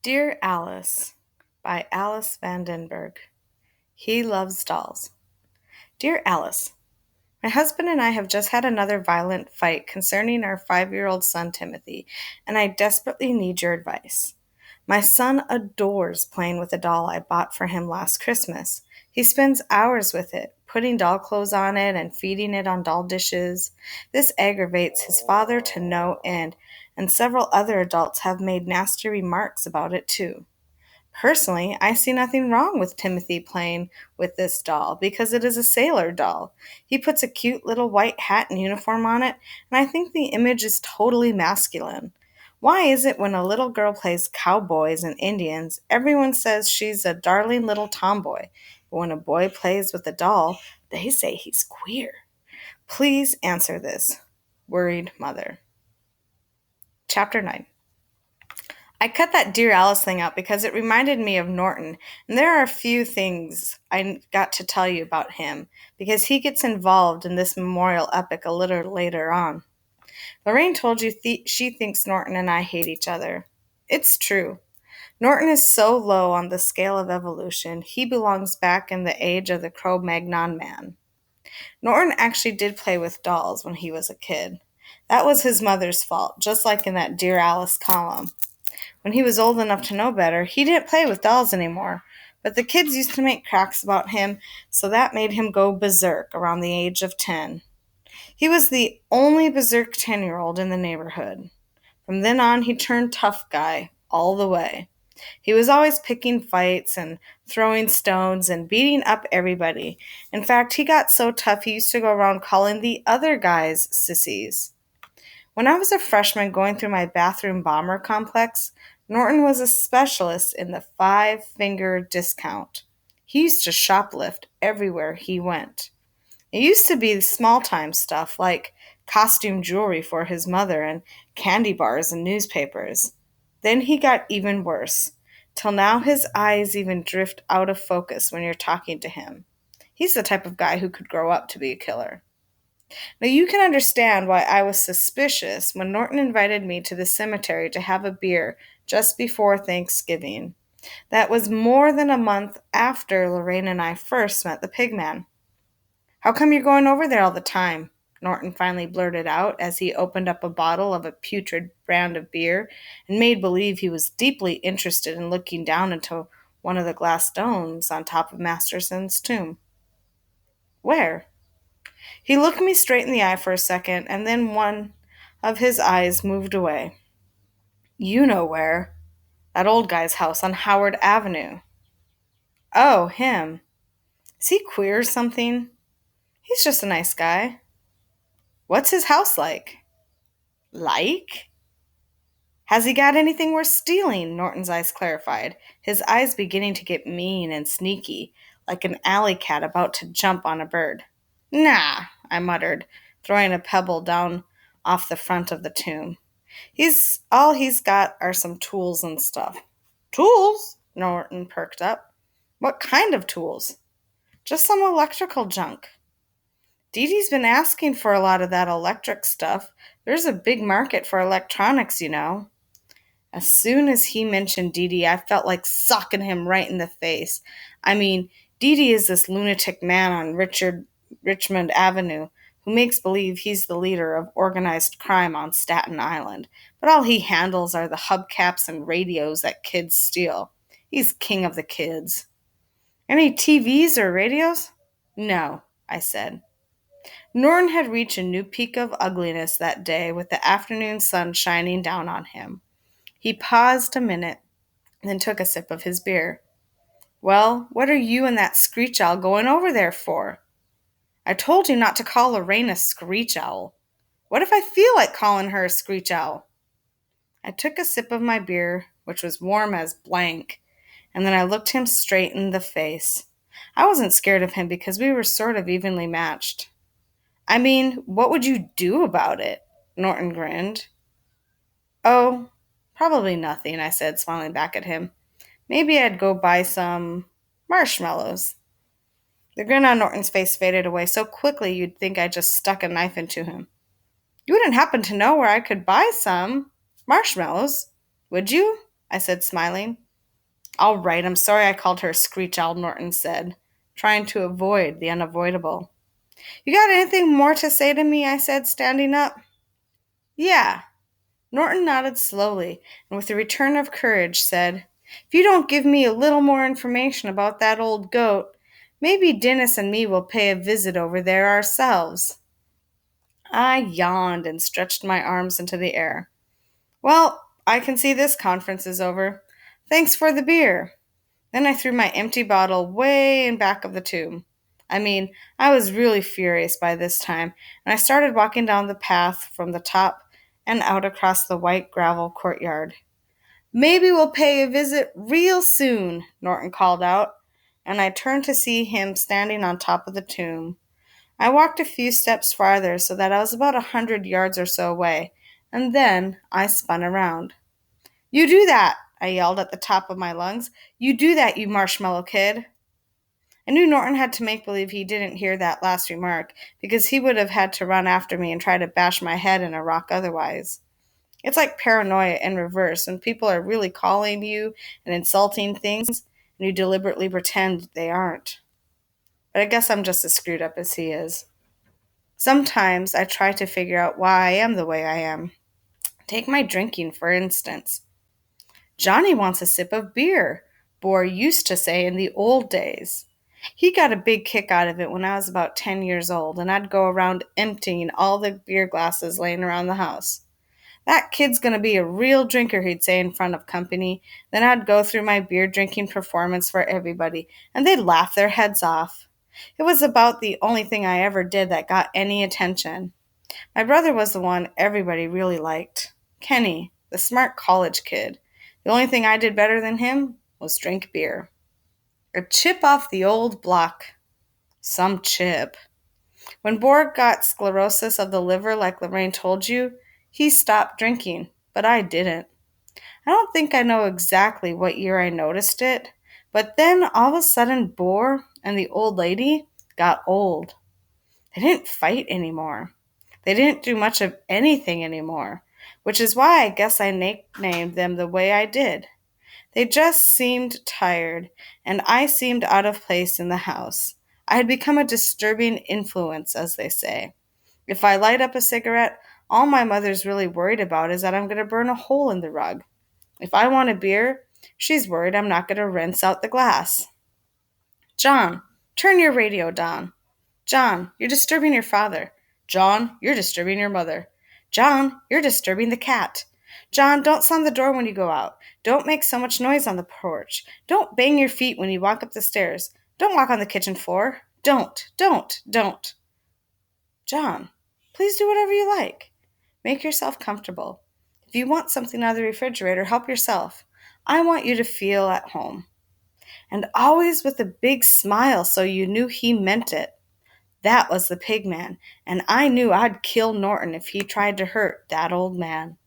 Dear Alice by Alice Vandenberg. He loves dolls. Dear Alice, my husband and I have just had another violent fight concerning our 5-year-old son Timothy, and I desperately need your advice. My son adores playing with a doll I bought for him last Christmas. He spends hours with it, putting doll clothes on it and feeding it on doll dishes. This aggravates his father to no end, and several other adults have made nasty remarks about it too. Personally, I see nothing wrong with Timothy playing with this doll because it is a sailor doll. He puts a cute little white hat and uniform on it, and I think the image is totally masculine. Why is it when a little girl plays cowboys and Indians, everyone says she's a darling little tomboy, but when a boy plays with a doll, they say he's queer? Please answer this. Worried Mother. Chapter 9. I cut that Dear Alice thing out because it reminded me of Norton, and there are a few things I got to tell you about him, because he gets involved in this memorial epic a little later on. Lorraine told you she thinks Norton and I hate each other. It's true. Norton is so low on the scale of evolution, he belongs back in the age of the Cro-Magnon man. Norton actually did play with dolls when he was a kid. That was his mother's fault, just like in that Dear Alice column. When he was old enough to know better, he didn't play with dolls anymore. But the kids used to make cracks about him, so that made him go berserk around the age of 10. He was the only berserk 10-year-old in the neighborhood. From then on, he turned tough guy all the way. He was always picking fights and throwing stones and beating up everybody. In fact, he got so tough he used to go around calling the other guys sissies. When I was a freshman going through my bathroom bomber complex, Norton was a specialist in the 5-finger discount. He used to shoplift everywhere he went. It used to be small time stuff like costume jewelry for his mother and candy bars and newspapers. Then he got even worse, till now his eyes even drift out of focus when you're talking to him. He's the type of guy who could grow up to be a killer. Now you can understand why I was suspicious when Norton invited me to the cemetery to have a beer just before Thanksgiving. That was more than a month after Lorraine and I first met the pigman. How come you're going over there all the time? Norton finally blurted out as he opened up a bottle of a putrid brand of beer and made believe he was deeply interested in looking down into one of the glass domes on top of Masterson's tomb. Where? He looked me straight in the eye for a second, and then one of his eyes moved away. You know where. That old guy's house on Howard Avenue. Oh, him. Is he queer or something? He's just a nice guy. What's his house like? Like? Has he got anything worth stealing? Norton's eyes clarified, his eyes beginning to get mean and sneaky, like an alley cat about to jump on a bird. Nah, I muttered, throwing a pebble down off the front of the tomb. He's got are some tools and stuff. Tools? Norton perked up. What kind of tools? Just some electrical junk. Dee Dee's been asking for a lot of that electric stuff. There's a big market for electronics, you know. As soon as he mentioned Dee Dee, I felt like socking him right in the face. I mean, Dee Dee is this lunatic man on Richmond Avenue who makes believe he's the leader of organized crime on Staten Island, but all he handles are the hubcaps and radios that kids steal. He's king of the kids. Any TVs or radios? No, I said. Norton had reached a new peak of ugliness that day with the afternoon sun shining down on him. He paused a minute, then took a sip of his beer. Well, what are you and that screech owl going over there for? I told you not to call Lorraine a screech owl. What if I feel like calling her a screech owl? I took a sip of my beer, which was warm as blank, and then I looked him straight in the face. I wasn't scared of him because we were sort of evenly matched. I mean, what would you do about it? Norton grinned. Oh, probably nothing, I said, smiling back at him. Maybe I'd go buy some marshmallows. The grin on Norton's face faded away so quickly you'd think I just stuck a knife into him. You wouldn't happen to know where I could buy some marshmallows, would you? I said, smiling. All right, I'm sorry I called her a screech owl, Norton said, trying to avoid the unavoidable. You got anything more to say to me? I said, standing up. Yeah. Norton nodded slowly, and with a return of courage said, if you don't give me a little more information about that old goat, maybe Dennis and me will pay a visit over there ourselves. I yawned and stretched my arms into the air. Well, I can see this conference is over. Thanks for the beer. Then I threw my empty bottle way in back of the tomb. I was really furious by this time, and I started walking down the path from the top and out across the white gravel courtyard. Maybe we'll pay a visit real soon, Norton called out, and I turned to see him standing on top of the tomb. I walked a few steps farther so that I was about 100 yards or so away, and then I spun around. You do that, I yelled at the top of my lungs. You do that, you marshmallow kid. I knew Norton had to make believe he didn't hear that last remark, because he would have had to run after me and try to bash my head in a rock otherwise. It's like paranoia in reverse when people are really calling you and insulting things, and you deliberately pretend they aren't. But I guess I'm just as screwed up as he is. Sometimes I try to figure out why I am the way I am. Take my drinking, for instance. Johnny wants a sip of beer, Boar used to say in the old days. He got a big kick out of it when I was about 10 years old, and I'd go around emptying all the beer glasses laying around the house. That kid's going to be a real drinker, he'd say in front of company. Then I'd go through my beer drinking performance for everybody, and they'd laugh their heads off. It was about the only thing I ever did that got any attention. My brother was the one everybody really liked. Kenny, the smart college kid. The only thing I did better than him was drink beer. A chip off the old block. Some chip. When Borg got sclerosis of the liver, like Lorraine told you, he stopped drinking, but I didn't. I don't think I know exactly what year I noticed it, but then all of a sudden Boar and the old lady got old. They didn't fight anymore. They didn't do much of anything anymore, which is why I guess I nicknamed them the way I did. They just seemed tired, and I seemed out of place in the house. I had become a disturbing influence, as they say. If I light up a cigarette, all my mother's really worried about is that I'm going to burn a hole in the rug. If I want a beer, she's worried I'm not going to rinse out the glass. John, turn your radio down. John, you're disturbing your father. John, you're disturbing your mother. John, you're disturbing the cat. John, don't slam the door when you go out. Don't make so much noise on the porch. Don't bang your feet when you walk up the stairs. Don't walk on the kitchen floor. Don't. John, please do whatever you like. Make yourself comfortable. If you want something out of the refrigerator, help yourself. I want you to feel at home. And always with a big smile so you knew he meant it. That was the Pigman, and I knew I'd kill Norton if he tried to hurt that old man.